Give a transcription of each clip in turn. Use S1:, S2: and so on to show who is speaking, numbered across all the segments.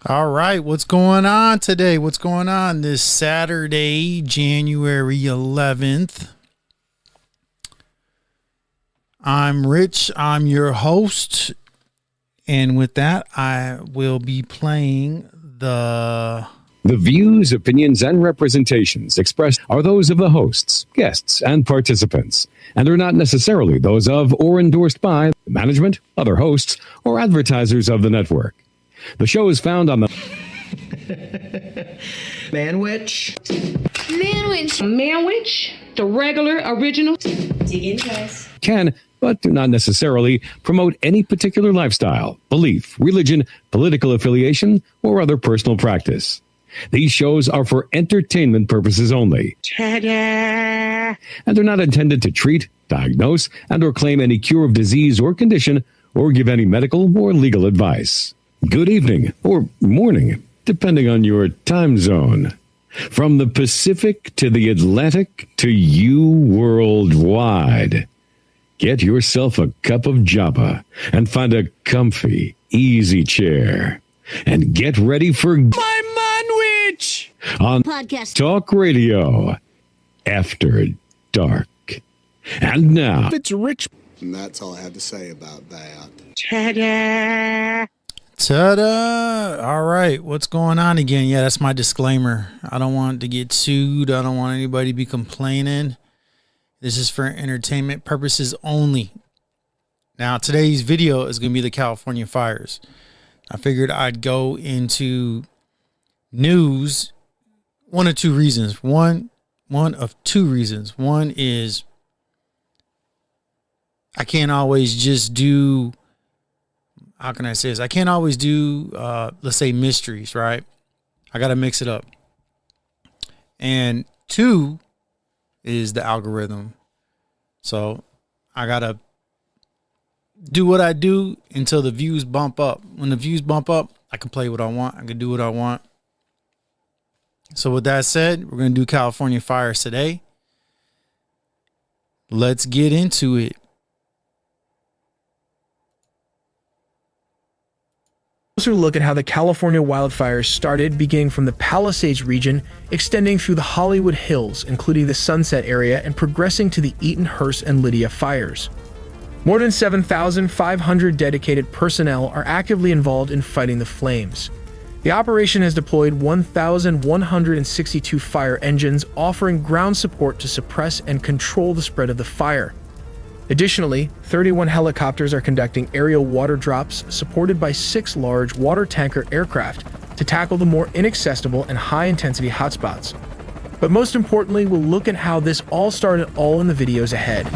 S1: All right, what's going on today? What's going on this Saturday, January 11th? I'm Rich. I'm your host. And with that, I will be playing the
S2: views, opinions, and representations expressed are those of the hosts, guests, and participants, and are not necessarily those of or endorsed by the management, other hosts, or advertisers of the network. The show is found on the
S3: Manwich, the regular, original. Dig in, guys.
S2: Can, but do not necessarily promote any particular lifestyle, belief, religion, political affiliation, or other personal practice. These shows are for entertainment purposes only. Ta-da! And are not intended to treat, diagnose, and or claim any cure of disease or condition, or give any medical or legal advice. Good evening, or morning, depending on your time zone. From the Pacific to the Atlantic to you worldwide. Get yourself a cup of Java and find a comfy, easy chair. And get ready for my Manwich on Podcast Talk Radio After Dark. And now, it's Rich.
S4: And that's all I have to say about that.
S2: Ta-da!
S1: Ta-da! All right, what's going on again? Yeah, that's my disclaimer. I don't want to get sued. I don't want anybody to be complaining. This is for entertainment purposes only. Now, today's video is going to be the California fires. I figured I'd go into news. One of two reasons. One of two reasons. One is I can't always just do, how can I say this? I can't always do, let's say, mysteries, right? I got to mix it up. And two is the algorithm. So I got to do what I do until the views bump up. When the views bump up, I can play what I want. I can do what I want. So with that said, we're going to do California fires today. Let's get into it.
S5: Closer look at how the California wildfires started, beginning from the Palisades region, extending through the Hollywood Hills, including the Sunset area, and progressing to the Eaton, Hearst, and Lydia fires. More than 7,500 dedicated personnel are actively involved in fighting the flames. The operation has deployed 1,162 fire engines, offering ground support to suppress and control the spread of the fire. Additionally, 31 helicopters are conducting aerial water drops supported by 6 large water tanker aircraft to tackle the more inaccessible and high-intensity hotspots. But most importantly, we'll look at how this all started in the videos ahead.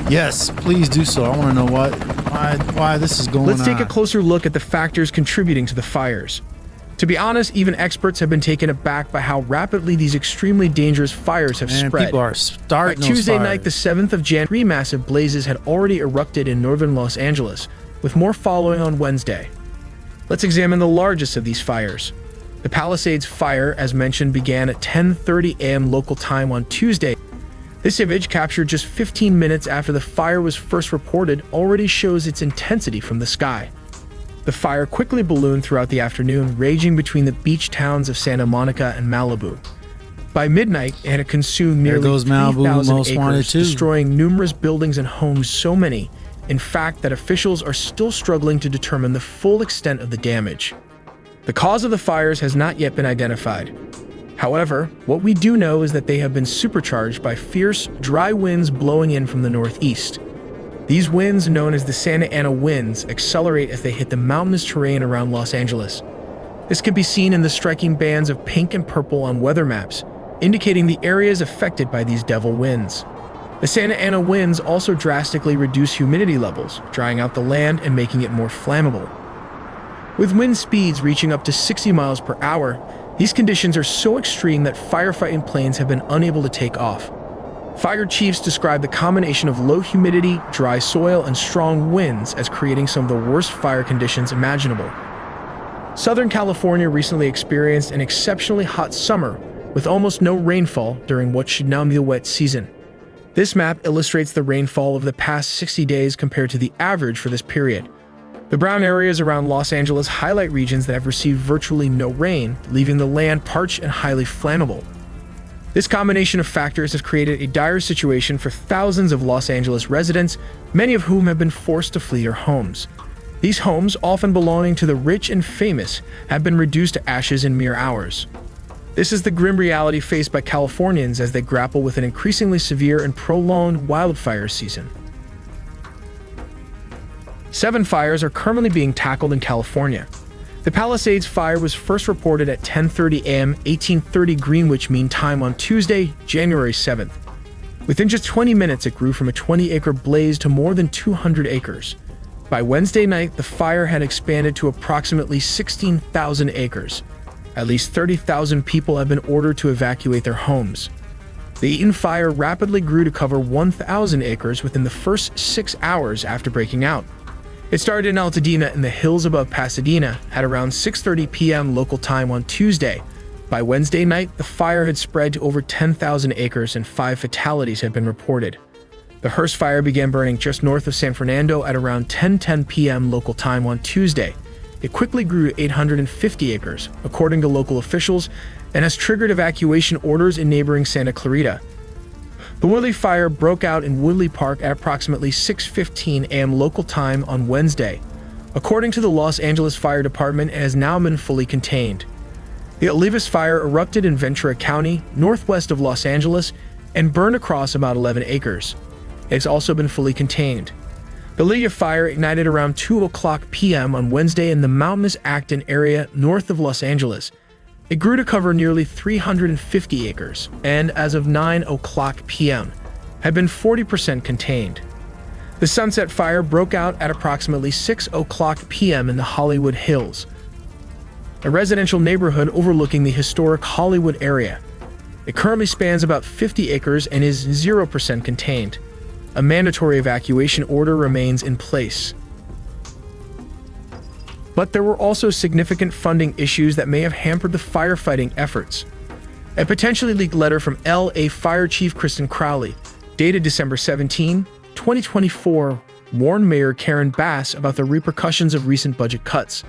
S1: Yes, please do so. I want to know why this is going on.
S5: Let's take a closer look at the factors contributing to the fires. To be honest, even experts have been taken aback by how rapidly these extremely dangerous fires have spread.
S1: People are starting
S5: By Tuesday night, the 7th of January, 3 massive blazes had already erupted in northern Los Angeles, with more following on Wednesday. Let's examine the largest of these fires. The Palisades fire, as mentioned, began at 10:30 a.m. local time on Tuesday. This image, captured just 15 minutes after the fire was first reported, already shows its intensity from the sky. The fire quickly ballooned throughout the afternoon, raging between the beach towns of Santa Monica and Malibu. By midnight, it had consumed nearly 3,000 acres, destroying numerous buildings and homes, so many, in fact, that officials are still struggling to determine the full extent of the damage. The cause of the fires has not yet been identified. However, what we do know is that they have been supercharged by fierce, dry winds blowing in from the northeast. These winds, known as the Santa Ana winds, accelerate as they hit the mountainous terrain around Los Angeles. This can be seen in the striking bands of pink and purple on weather maps, indicating the areas affected by these devil winds. The Santa Ana winds also drastically reduce humidity levels, drying out the land and making it more flammable. With wind speeds reaching up to 60 miles per hour, these conditions are so extreme that firefighting planes have been unable to take off. Fire chiefs describe the combination of low humidity, dry soil, and strong winds as creating some of the worst fire conditions imaginable. Southern California recently experienced an exceptionally hot summer with almost no rainfall during what should now be the wet season. This map illustrates the rainfall of the past 60 days compared to the average for this period. The brown areas around Los Angeles highlight regions that have received virtually no rain, leaving the land parched and highly flammable. This combination of factors has created a dire situation for thousands of Los Angeles residents, many of whom have been forced to flee their homes. These homes, often belonging to the rich and famous, have been reduced to ashes in mere hours. This is the grim reality faced by Californians as they grapple with an increasingly severe and prolonged wildfire season. 7 fires are currently being tackled in California. The Palisades fire was first reported at 10:30 a.m. 1830 Greenwich Mean Time on Tuesday, January 7th. Within just 20 minutes, it grew from a 20-acre blaze to more than 200 acres. By Wednesday night, the fire had expanded to approximately 16,000 acres. At least 30,000 people have been ordered to evacuate their homes. The Eaton fire rapidly grew to cover 1,000 acres within the first 6 hours after breaking out. It started in Altadena in the hills above Pasadena at around 6:30 p.m. local time on Tuesday. By Wednesday night, the fire had spread to over 10,000 acres and 5 fatalities had been reported. The Hearst fire began burning just north of San Fernando at around 10:10 p.m. local time on Tuesday. It quickly grew to 850 acres, according to local officials, and has triggered evacuation orders in neighboring Santa Clarita. The Woodley fire broke out in Woodley Park at approximately 6:15 a.m. local time on Wednesday. According to the Los Angeles Fire Department, it has now been fully contained. The Olivos fire erupted in Ventura County, northwest of Los Angeles, and burned across about 11 acres. It has also been fully contained. The Lydia fire ignited around 2:00 p.m. on Wednesday in the mountainous Acton area north of Los Angeles. It grew to cover nearly 350 acres, and as of 9:00 p.m., had been 40% contained. The Sunset fire broke out at approximately 6:00 p.m. in the Hollywood Hills, a residential neighborhood overlooking the historic Hollywood area. It currently spans about 50 acres and is 0% contained. a mandatory evacuation order remains in place. But there were also significant funding issues that may have hampered the firefighting efforts. A potentially leaked letter from LA Fire Chief Kristen Crowley, dated December 17, 2024, warned Mayor Karen Bass about the repercussions of recent budget cuts.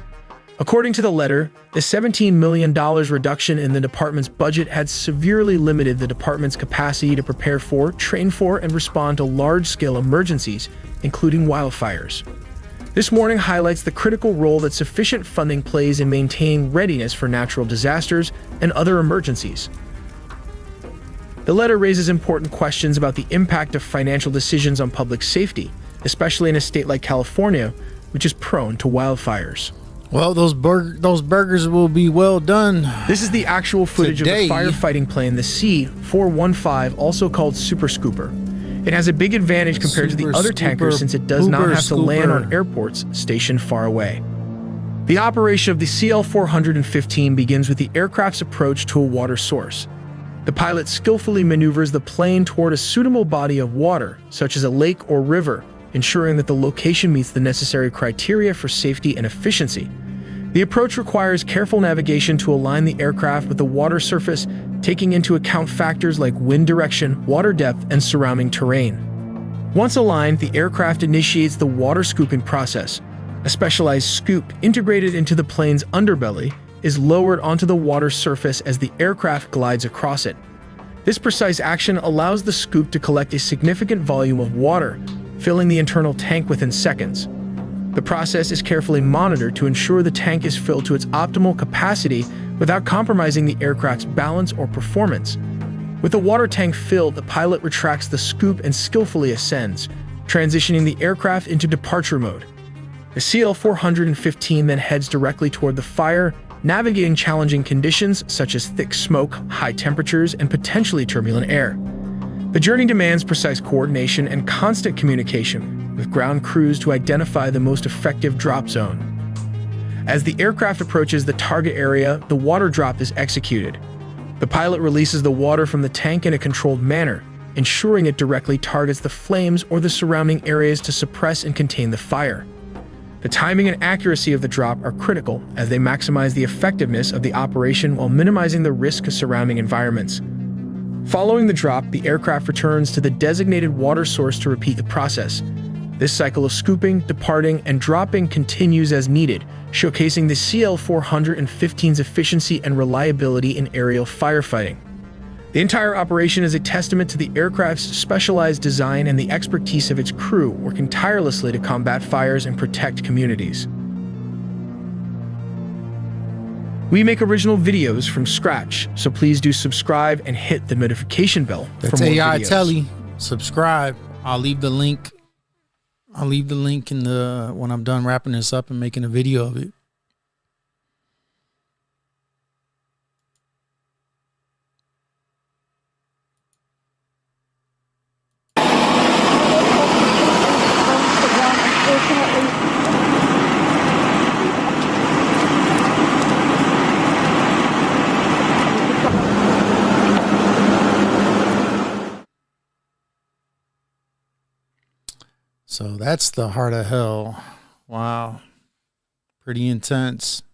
S5: According to the letter, the $17 million reduction in the department's budget had severely limited the department's capacity to prepare for, train for, and respond to large-scale emergencies, including wildfires. This warning highlights the critical role that sufficient funding plays in maintaining readiness for natural disasters and other emergencies. The letter raises important questions about the impact of financial decisions on public safety, especially in a state like California, which is prone to wildfires.
S1: Well, those burgers will be well done.
S5: This is the actual footage
S1: today
S5: of the firefighting plane, the C-415, also called Super Scooper. It has a big advantage compared to the other tankers since it does not have to land on airports stationed far away. The operation of the CL-415 begins with the aircraft's approach to a water source. The pilot skillfully maneuvers the plane toward a suitable body of water, such as a lake or river, ensuring that the location meets the necessary criteria for safety and efficiency. The approach requires careful navigation to align the aircraft with the water surface, taking into account factors like wind direction, water depth, and surrounding terrain. Once aligned, the aircraft initiates the water scooping process. A specialized scoop integrated into the plane's underbelly is lowered onto the water surface as the aircraft glides across it. This precise action allows the scoop to collect a significant volume of water, filling the internal tank within seconds. The process is carefully monitored to ensure the tank is filled to its optimal capacity without compromising the aircraft's balance or performance. With the water tank filled, the pilot retracts the scoop and skillfully ascends, transitioning the aircraft into departure mode. The CL-415 then heads directly toward the fire, navigating challenging conditions such as thick smoke, high temperatures, and potentially turbulent air. The journey demands precise coordination and constant communication with ground crews to identify the most effective drop zone. As the aircraft approaches the target area, the water drop is executed. The pilot releases the water from the tank in a controlled manner, ensuring it directly targets the flames or the surrounding areas to suppress and contain the fire. The timing and accuracy of the drop are critical as they maximize the effectiveness of the operation while minimizing the risk of surrounding environments. Following the drop, the aircraft returns to the designated water source to repeat the process. This cycle of scooping, departing, and dropping continues as needed, showcasing the CL-415's efficiency and reliability in aerial firefighting. The entire operation is a testament to the aircraft's specialized design and the expertise of its crew, working tirelessly to combat fires and protect communities. We make original videos from scratch, so please do subscribe and hit the notification bell for more
S1: AI
S5: videos.
S1: Telly, subscribe. I'll leave the link in the when I'm done wrapping this up and making a video of it. So that's the heart of hell. Wow. Pretty intense.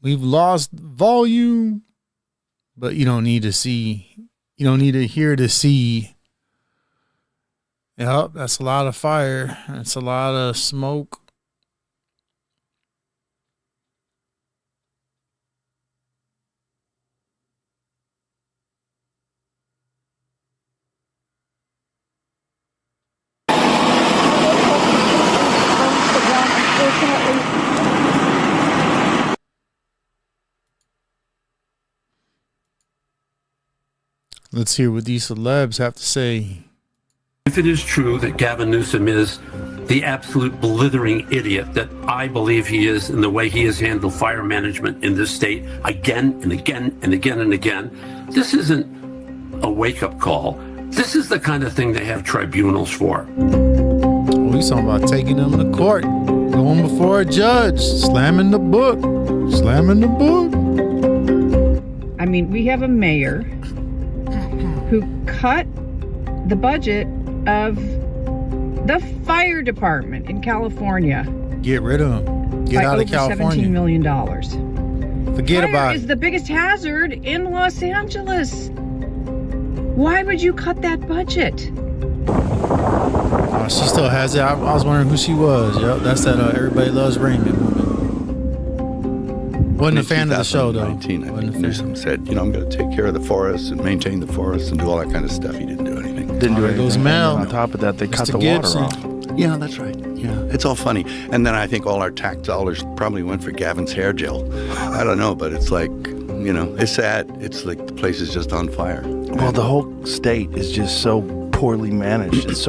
S1: We've lost volume, but you don't need to see. You don't need to hear to see. Yep, that's a lot of fire. That's a lot of smoke. Let's hear what these celebs have to say.
S6: If it is true that Gavin Newsom is the absolute blithering idiot that I believe he is in the way he has handled fire management in this state again and again and again and again, this isn't a wake-up call. This is the kind of thing they have tribunals for.
S1: Well, he's talking about taking them to court, going before a judge, slamming the book.
S7: I mean, we have a mayor who cut the budget of the fire department in California.
S1: Get rid of them. Get out of California.
S7: $17 million.
S1: Forget
S7: Fire
S1: about
S7: is
S1: it.
S7: the biggest hazard in Los Angeles. Why would you cut that budget?
S1: Oh, she still has it. I was wondering who she was. Yep, that's that Everybody Loves Raymond woman. Wasn't a fan of the show, though.
S8: I think Newsom said, I'm going to take care of the forests and maintain the forests and do all that kind of stuff. He didn't do anything.
S9: Didn't do anything.
S1: Goes Mel.
S9: On top of that, they cut the
S1: Gibson.
S9: water off.
S8: Yeah, that's right. Yeah, it's all funny. And then I think all our tax dollars probably went for Gavin's hair gel. I don't know, but it's like, it's sad. It's like the place is just on fire.
S9: Well, the whole state is just so poorly managed. It's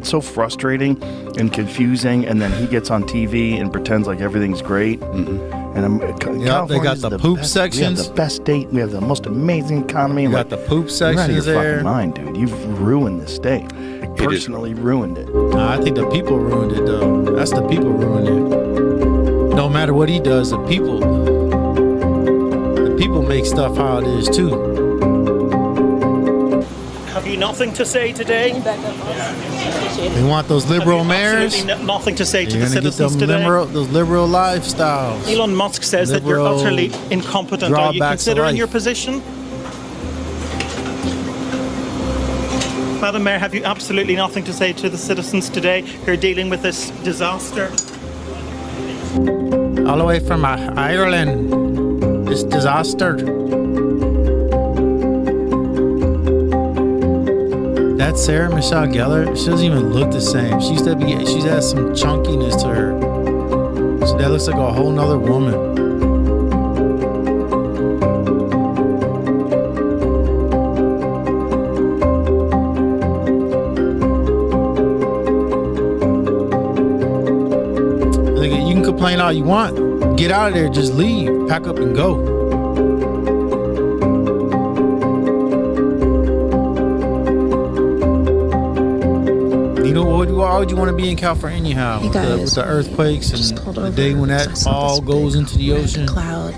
S9: so frustrating and confusing. And then he gets on TV and pretends like everything's great.
S8: Mm-hmm.
S9: And
S1: they got the poop sections.
S9: We have the best state. We have the most amazing economy.
S1: You got the poop sections
S9: you're
S1: there.
S9: Fucking mind, dude. You've ruined the state. Personally ruined it.
S1: Nah, I think the people ruined it, though. That's the people ruined it. No matter what he does, the people make stuff how it is too.
S10: Have you nothing to say today?
S1: They want those liberal mayors.
S10: Absolutely nothing to say to
S1: You're
S10: the
S1: gonna get
S10: citizens
S1: them
S10: today.
S1: those liberal lifestyles.
S10: Elon Musk says that you're
S1: Liberal
S10: utterly incompetent. Are you
S1: drawbacks of
S10: considering
S1: life.
S10: your position? Madam Mayor, have you absolutely nothing to say to the citizens today who are dealing with this disaster?
S1: All the way from Ireland. This disaster. That's Sarah Michelle Gellar. She doesn't even look the same. She has some chunkiness to her. So that looks like a whole nother woman. You can complain all you want. Get out of there, just leave, pack up and go. Why would you want to be in California anyhow?
S11: Hey guys,
S1: with the earthquakes and the day when that all goes into the ocean.
S11: Cloud.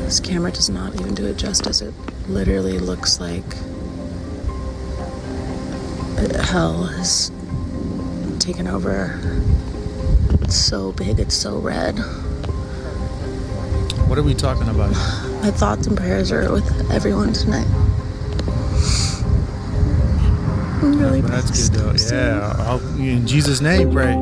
S11: This camera does not even do it justice. It literally looks like hell has taken over. It's so big, it's so red.
S1: What are we talking about?
S11: My thoughts and prayers are with everyone tonight. I'm really
S1: but that's good though. Yeah, in Jesus' name, pray.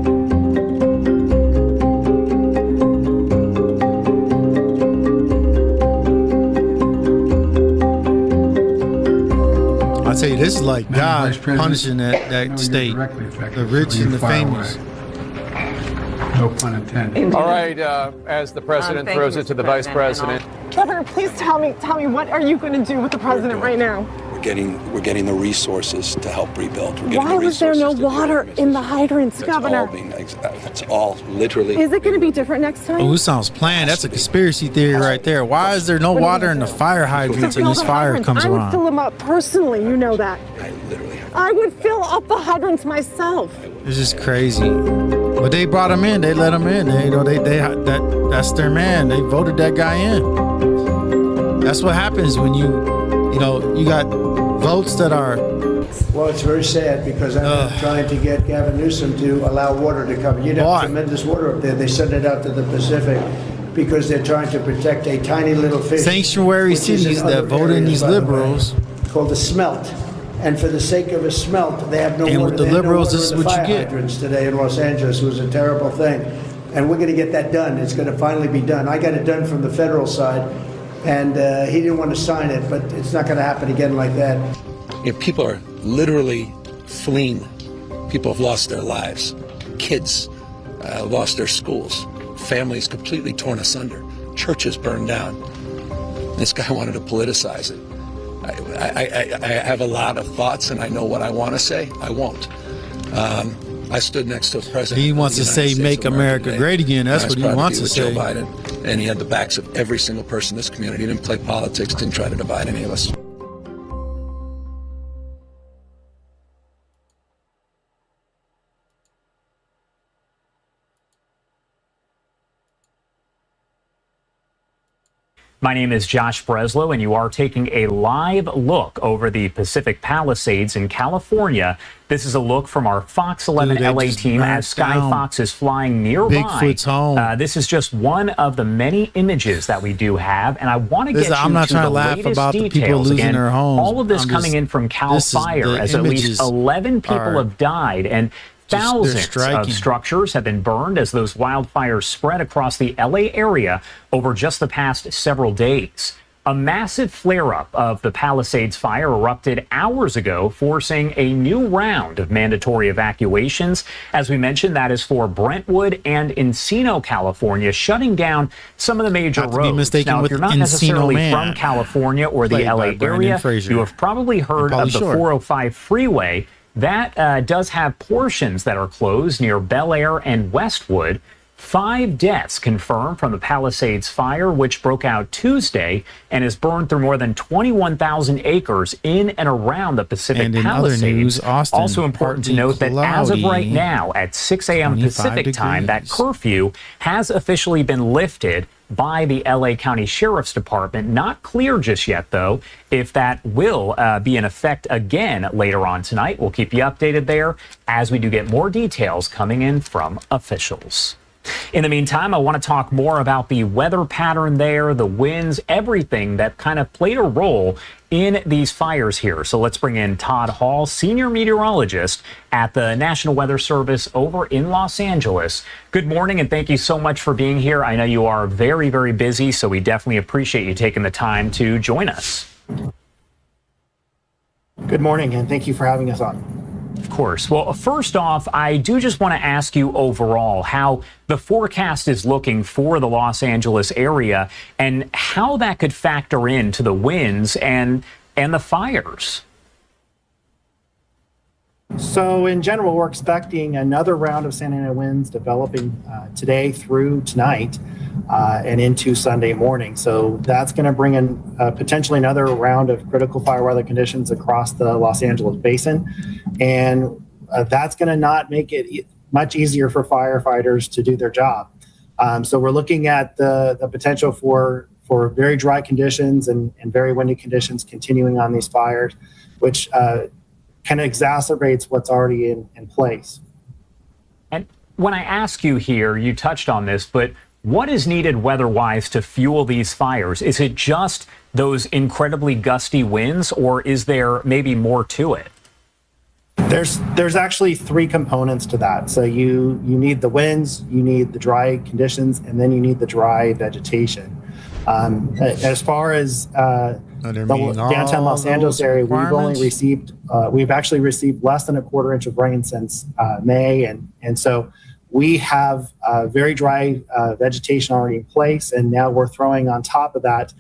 S1: I tell you, this is like God punishing that state, the rich and the famous.
S12: No pun intended.
S13: All right, as the president throws it to the vice president.
S14: Governor, please tell me, what are you going to do with the president right now?
S15: We're getting the resources to help rebuild.
S14: Why was there no water in the hydrants, Governor?
S15: That's all literally.
S14: Is it going to be different next time?
S1: Oh, who sounds planned? That's a conspiracy theory right there. Why is there no water in the fire hydrants when this fire comes
S14: I would
S1: around?
S14: fill them up personally, you know that. I would fill up the hydrants myself.
S1: This is crazy. But they brought him in. They let him in. That's their man. They voted that guy in. That's what happens when you got votes that are.
S16: Well, it's very sad because I've been trying to get Gavin Newsom to allow water to come. You'd have tremendous water up there. They send it out to the Pacific because they're trying to protect a tiny little fish.
S1: Sanctuary cities that vote in these liberals.
S16: Called the smelt. And for the sake of a smelt, they have no water.
S1: And with the liberals, this is what you get.
S16: Hydrants today in Los Angeles. It was a terrible thing. And we're going to get that done. It's going to finally be done. I got it done from the federal side. And he didn't want to sign it, but it's not going to happen again like that.
S15: People are literally fleeing. People have lost their lives. Kids lost their schools. Families completely torn asunder. Churches burned down. This guy wanted to politicize it. I have a lot of thoughts, and I know what I want to say. I won't. I stood next to a president.
S1: He wants to say, "Make America great again." That's what he wants to say.
S15: Joe Biden, and he had the backs of every single person in this community. He didn't play politics, didn't try to divide any of us.
S17: My name is Josh Breslow, and you are taking a live look over the Pacific Palisades in California. This is a look from our Fox 11 LA team as Skyfox is flying nearby.
S1: Bigfoot's home.
S17: This is just one of the many images that we do have, and I want to get you
S1: I'm not
S17: to
S1: trying
S17: the
S1: to laugh
S17: latest
S1: about the people
S17: details.
S1: losing
S17: Again,
S1: their homes.
S17: all of this coming in from Cal Fire, as at least 11 people have died, and thousands of structures have been burned as those wildfires spread across the LA area over just the past several days. A massive flare-up of the Palisades fire erupted hours ago, forcing a new round of mandatory evacuations. As we mentioned, that is for Brentwood and Encino, California, shutting down some of the major roads. Now, if you're not necessarily from California or the LA area, you have probably heard of the 405 freeway. That does have portions that are closed near Bel Air and Westwood. 5 deaths confirmed from the Palisades fire, which broke out Tuesday and has burned through more than 21,000 acres in and around the Pacific Palisades.
S1: Other news, Austin,
S17: also important to note that as of right now, at 6 a.m. Pacific time, that curfew has officially been lifted by the LA County Sheriff's Department. Not clear just yet, though, if that will be in effect again later on tonight. We'll keep you updated there as we do get more details coming in from officials. In the meantime, I want to talk more about the weather pattern there, the winds, everything that kind of played a role in these fires here. So let's bring in Todd Hall, senior meteorologist at the National Weather Service over in Los Angeles. Good morning, and thank you so much for being here. I know you are very, very busy, so we definitely appreciate you taking the time to join us.
S18: Good morning, and thank you for having us on.
S17: Of course. Well, first off, I do just want to ask you overall how the forecast is looking for the Los Angeles area and how that could factor into the winds and the fires.
S18: So in general, we're expecting another round of Santa Ana winds developing today through tonight and into Sunday morning. So that's going to bring in potentially another round of critical fire weather conditions across the Los Angeles basin. And that's going to not make it much easier for firefighters to do their job. So we're looking at the potential for very dry conditions and very windy conditions continuing on these fires, which kind of exacerbates what's already in place.
S17: And when I ask you here, you touched on this, but what is needed weather-wise to fuel these fires? Is it just those incredibly gusty winds, or is there maybe more to it?
S18: There's actually 3 components to that. So you need the winds, you need the dry conditions, and then you need the dry vegetation. As far as the downtown Los Angeles area, we've actually received less than a quarter inch of rain since May, and so we have very dry vegetation already in place, and now we're throwing on top of that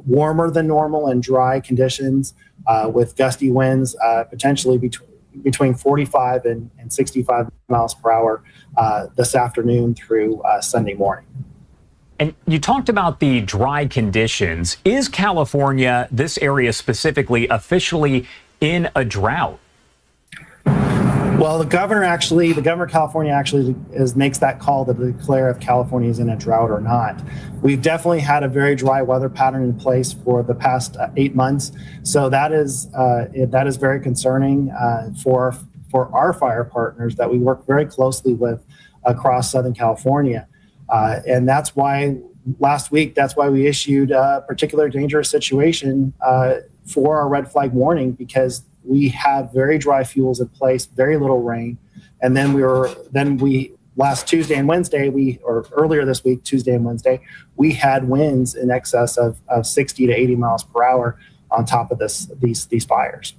S18: warmer than normal and dry conditions with gusty winds, potentially between 45 and 65 miles per hour this afternoon through Sunday morning.
S17: And you talked about the dry conditions. Is California, this area specifically, officially in a drought?
S18: Well, the governor of California actually makes that call to declare if California is in a drought or not. We've definitely had a very dry weather pattern in place for the past 8 months. So that is very concerning for our fire partners that we work very closely with across Southern California. And that's why last week, we issued a particular dangerous situation for our red flag warning, because we have very dry fuels in place, very little rain. And then last Tuesday and Wednesday, earlier this week, Tuesday and Wednesday, we had winds in excess of 60 to 80 miles per hour on top of these fires.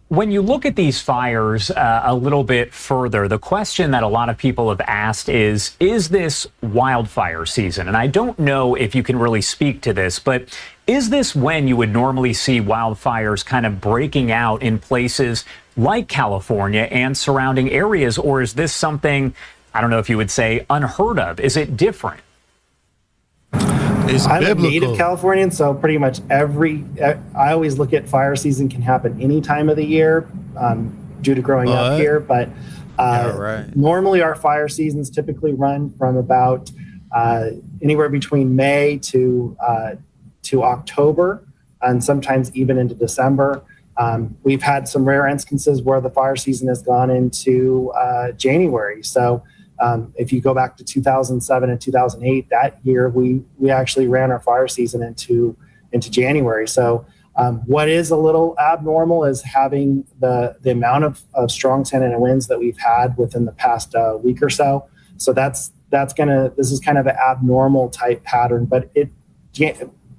S17: When you look at these fires a little bit further, the question that a lot of people have asked is this wildfire season? And I don't know if you can really speak to this, but is this when you would normally see wildfires kind of breaking out in places like California and surrounding areas? Or is this something, I don't know if you would say, unheard of? Is it different?
S18: I'm a native Californian, so pretty much I always look at fire season can happen any time of the year due to growing up here. But normally our fire seasons typically run from about anywhere between May to October, and sometimes even into December. We've had some rare instances where the fire season has gone into January. So if you go back to 2007 and 2008, that year we actually ran our fire season into January. So what is a little abnormal is having the amount of strong Santa winds that we've had within the past week or so. So this is kind of an abnormal type pattern, but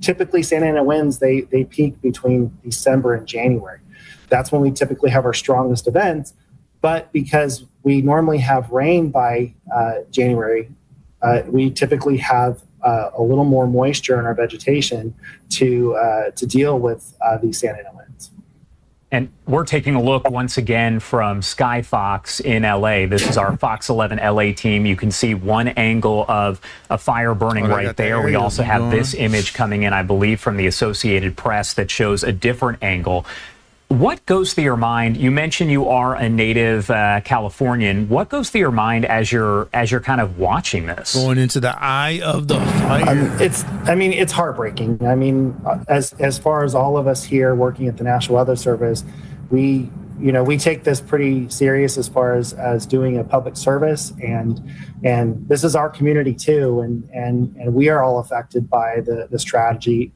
S18: typically Santa Ana winds, they peak between December and January. That's when we typically have our strongest events. But because we normally have rain by January, we typically have a little more moisture in our vegetation to deal with these Santa Ana winds.
S17: And we're taking a look once again from Skyfox in LA. This is our Fox 11 LA team. You can see one angle of a fire burning right there. We also have this image coming in, I believe, from the Associated Press that shows a different angle. What goes through your mind? You mentioned you are a native Californian. What goes through your mind as you're kind of watching this?
S1: Going into the eye of the fire.
S18: It's heartbreaking. I mean, as far as all of us here working at the National Weather Service, we take this pretty serious as far as doing a public service, and this is our community too, and we are all affected by this tragedy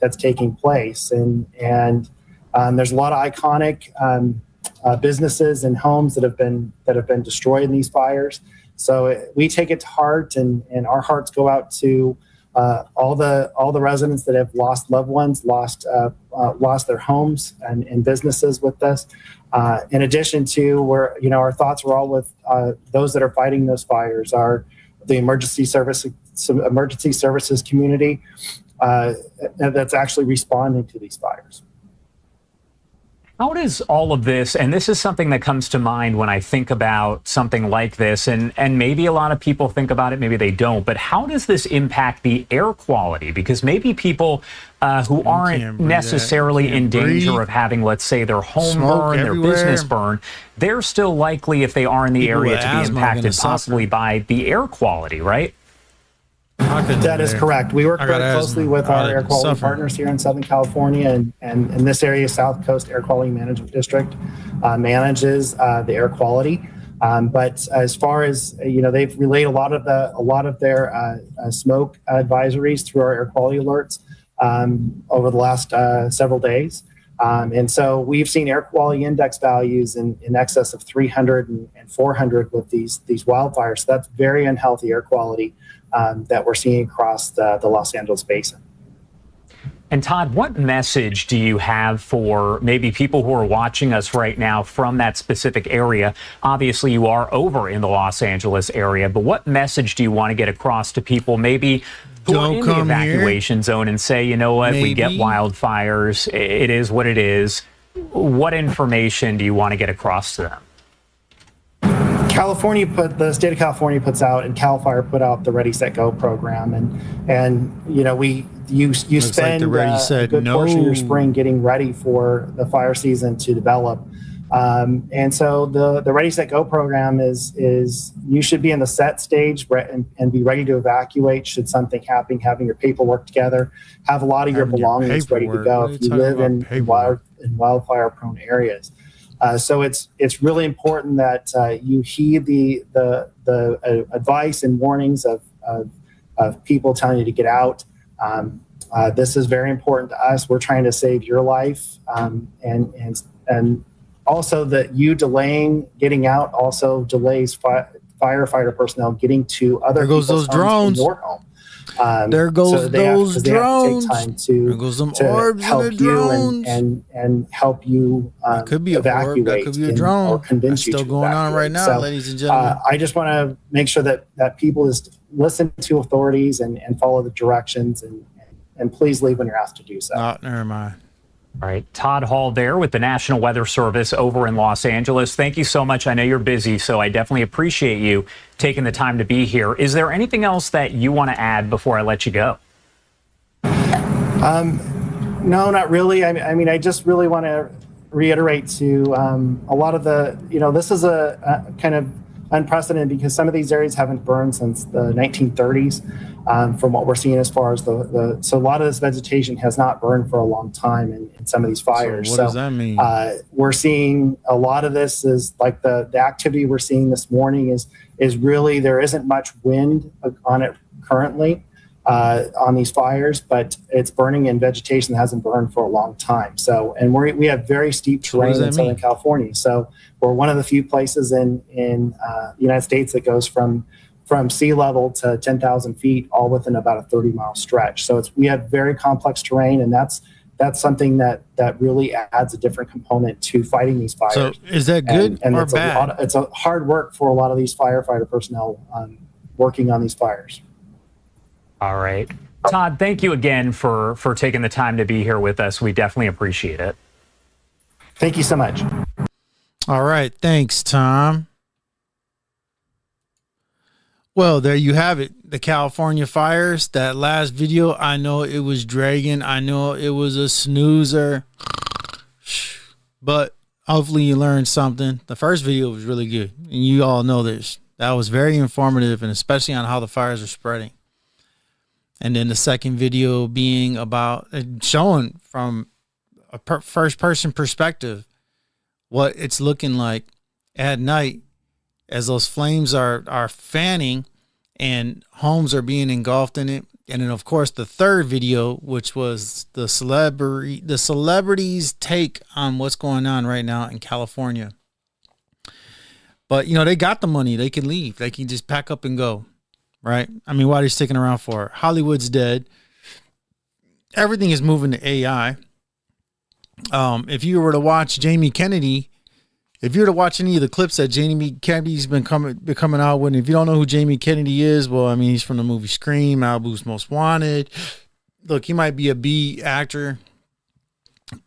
S18: that's taking place, and there's a lot of iconic businesses and homes that have been destroyed in these fires. So we take it to heart, and our hearts go out to all the residents that have lost loved ones, lost their homes and businesses with this. In addition to our thoughts are all with those that are fighting those fires, are the emergency services community that's actually responding to these fires.
S17: How does all of this, and this is something that comes to mind when I think about something like this, and maybe a lot of people think about it, maybe they don't, but how does this impact the air quality? Because maybe people who aren't necessarily in danger of having, let's say, their home burn, their business burn, they're still likely, if they are in the area, to be impacted possibly by the air quality, right?
S18: That is correct. We work very closely with our air quality partners here in Southern California, and in this area, South Coast Air Quality Management District manages the air quality. But as far as they've relayed a lot of their smoke advisories through our air quality alerts over the last several days. And so we've seen air quality index values in excess of 300 and 400 with these wildfires. So that's very unhealthy air quality that we're seeing across the Los Angeles basin.
S17: And Todd, what message do you have for maybe people who are watching us right now from that specific area? Obviously, you are over in the Los Angeles area, but what message do you want to get across to people maybe who are in the evacuation zone and say, you know what, we get wildfires, it is what it is. What information do you want to get across to them?
S18: The state of California puts out, and CAL FIRE put out the Ready, Set, Go program, and you spend a good portion of your spring getting ready for the fire season to develop, and so the Ready, Set, Go program is you should be in the set stage and be ready to evacuate should something happen. Having your paperwork together, have a lot of your belongings ready to go if you live in wildfire-prone areas. So it's really important that you heed the advice and warnings of people telling you to get out. This is very important to us. We're trying to save your life, and also that you delaying getting out also delays firefighter personnel getting to other people's homes in your home.
S1: There goes those drones.
S18: They have to take time
S1: there goes them orbs
S18: help
S1: and the drones.
S18: and help you
S1: could be
S18: evacuate.
S1: Orb, that could be a drone.
S18: Or convince
S1: That's
S18: you
S1: still
S18: to
S1: going
S18: evacuate.
S1: on right now,
S18: so,
S1: ladies and gentlemen.
S18: I just want to make sure that people just listen to authorities and follow the directions and please leave when you're asked to do so.
S1: Never mind.
S17: All right, Todd Hall there with the National Weather Service over in Los Angeles. Thank you so much. I know you're busy, so I definitely appreciate you taking the time to be here. Is there anything else that you want to add before I let you go?
S18: No, not really. I mean, I just really want to reiterate to a lot of the, this is a kind of unprecedented because some of these areas haven't burned since the 1930s. From what we're seeing as far as so a lot of this vegetation has not burned for a long time in some of these fires.
S1: So what does that mean?
S18: We're seeing a lot of this is like the activity we're seeing this morning is really, there isn't much wind on it currently on these fires, but it's burning in vegetation that hasn't burned for a long time. So, and we have very steep terrain in Southern California. So we're one of the few places in the United States that goes from sea level to 10,000 feet, all within about a 30-mile stretch. So we have very complex terrain, and that's something that really adds a different component to fighting these fires.
S1: So is that good
S18: and
S1: or
S18: it's
S1: bad?
S18: It's a hard work for a lot of these firefighter personnel working on these fires.
S17: All right. Todd, thank you again for taking the time to be here with us. We definitely appreciate it.
S18: Thank you so much.
S1: All right. Thanks, Tom. Well, there you have it. The California fires. That last video, I know it was dragging. I know it was a snoozer. But hopefully you learned something. The first video was really good. And you all know this. That was very informative, and especially on how the fires are spreading. And then the second video being about showing from a first-person perspective what it's looking like at night as those flames are fanning and homes are being engulfed in it. And then, of course, the third video, which was the celebrities' take on what's going on right now in California. But, you know, they got the money. They can leave. They can just pack up and go, right? I mean, what are they sticking around for? Hollywood's dead. Everything is moving to AI. If you were to watch Jamie Kennedy, if you were to watch any of the clips that Jamie Kennedy's been coming out with, and if you don't know who Jamie Kennedy is, well, I mean, he's from the movie Scream, Malibu's Most Wanted. Look, he might be a B actor,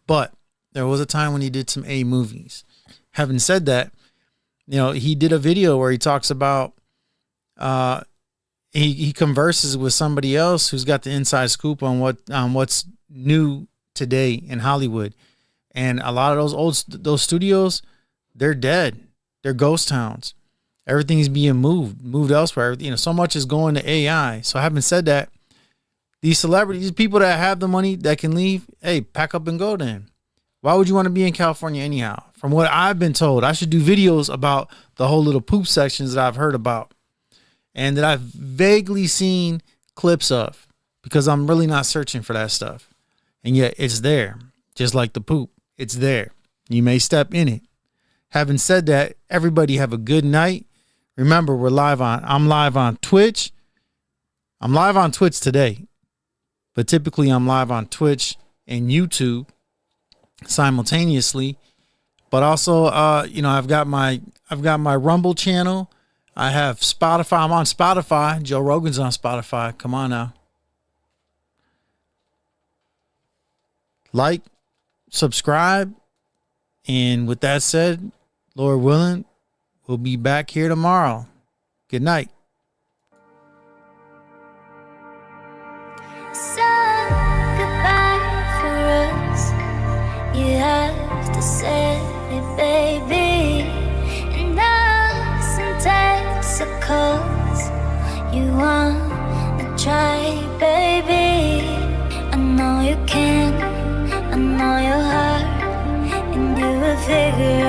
S1: but there was a time when he did some A movies. Having said that, you know, he did a video where he talks about, he converses with somebody else who's got the inside scoop on what's new today in Hollywood. And a lot of those studios, they're dead. They're ghost towns. Everything is being moved elsewhere. You know, so much is going to AI. So having said that, these celebrities, these people that have the money that can leave, hey, pack up and go then. Why would you want to be in California anyhow? From what I've been told, I should do videos about the whole little poop sections that I've heard about and that I've vaguely seen clips of, because I'm really not searching for that stuff. And yet it's there, just like the poop. It's there. You may step in it. Having said that, everybody have a good night. Remember, I'm live on Twitch. I'm live on Twitch today, but typically I'm live on Twitch and YouTube simultaneously. But also, you know, I've got my Rumble channel. I have Spotify. I'm on Spotify. Joe Rogan's on Spotify. Come on now. Like, subscribe. And with that said, Lord willing, we'll be back here tomorrow. Good night.
S19: So goodbye for us. You have to say it, baby. And us in Texas, you wanna try, baby. I know you can. I know your heart, and you will figure